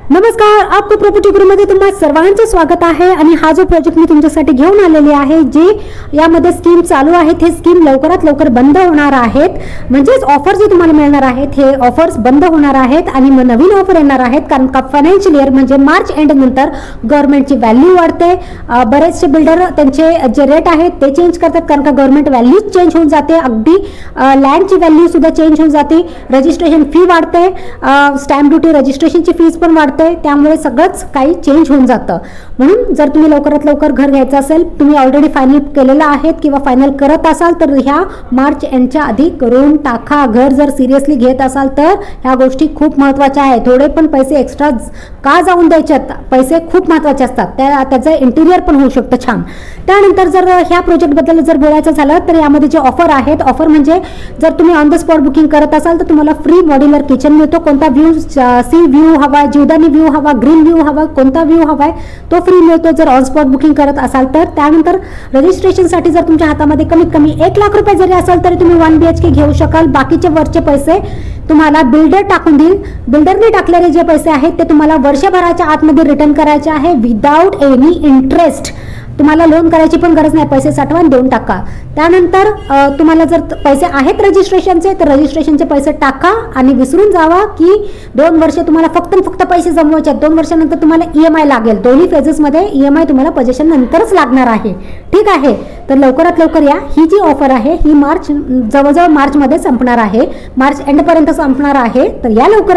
नमस्कार, आपको प्रॉपर्टी गुरुमध्ये तुम्हा सर्वांचे स्वागत आहे। आणि हा जो प्रोजेक्ट मी तुमच्यासाठी घेऊन आलेले आहे, जे यामध्ये स्कीम चालू आहेत, हे स्कीम लवकरात लवकर बंद होणार आहेत। म्हणजेच ऑफर जे तुम्हाला मिळणार आहेत, हे ऑफर्स बंद होणार आहेत आणि मग नवीन ऑफर येणार आहेत। कारण का फायनान्शियल इयर म्हणजे मार्च एंड नंतर गव्हर्नमेंटची व्हॅल्यू वाढते। बरेचसे बिल्डर त्यांचे जे रेट आहेत ते चेंज करतात, कारण का गव्हर्नमेंट व्हॅल्यू चेंज होऊन जाते। अगदी लँडची व्हॅल्यू सुद्धा चेंज होऊन जाते, रजिस्ट्रेशन फी वाढते, स्टॅम्प ड्युटी रजिस्ट्रेशनची फीस पण वाढते, त्यामुळे सगळंच काही चेंज होऊन जातं। म्हणून जर तुम्ही लवकरात लवकर घर घ्यायचं असेल, तुम्ही ऑलरेडी फायनल केलेलं आहे किंवा फायनल करत असाल, तर ह्या मार्च एंडच्या आधी करून टाका। घर जर सिरियसली घेत असाल तर ह्या गोष्टी खूप महत्त्वाच्या आहेत। थोडे पण पैसे एक्स्ट्रा का जाऊन द्यायचे, पैसे खूप महत्त्वाचे असतात, त्याचं इंटिरियर पण होऊ शकतं छान। त्यानंतर जर ह्या प्रोजेक्टबद्दल जर बोलायचं झालं तर यामध्ये जे ऑफर आहेत, ऑफर म्हणजे जर तुम्ही ऑन द स्पॉट बुकिंग करत असाल तर तुम्हाला फ्री मॉड्युलर किचन मिळतो। कोणता व्ह्यू, सी व्ह्यू हवा, जीवदानी व्ह्यू हवा, ग्रीन व्ह्यू हवा, कोणता व्ह्यू हवाय तो फ्री मिळतो जर ऑन स्पॉट बुकिंग करत असाल तर। त्यानंतर रजिस्ट्रेशनसाठी जर तुमच्या हातामध्ये कमीत कमी 1 लाख रुपये जरी असेल तरी तुम्ही 1 BHK घेऊ शकाल। बाकीचे वरचे पैसे तुम्हाला बिल्डर टाकून देईल। बिल्डरने टाकलेले जे पैसे आहेत ते तुम्हाला वर्षभराच्या आतमध्ये रिटर्न करायचे आहे विदाउट एनी इंटरेस्ट। तुम्हाला लोन करायची पण गरज नाही, पैसे साठवा आणि देऊन टाका। त्यानंतर तुम्हाला जर पैसे आहेत रजिस्ट्रेशनचे तर रजिस्ट्रेशनचे पैसे टाका आणि विसरून जावा की 2 वर्ष तुम्हाला फक्त पैसे जमवायचे आहेत। 2 वर्षानंतर तुम्हाला EMI लागेल, दोन्ही फेजेसमध्ये EMI तुम्हाला पोझिशन नंतरच लागणार आहे, ठीक आहे। तर लवकरात लवकर या। ही जी ऑफर आहे ही जवळजवळ मार्चमध्ये संपणार आहे, मार्च एंडपर्यंत संपणार आहे, तर या लवकर।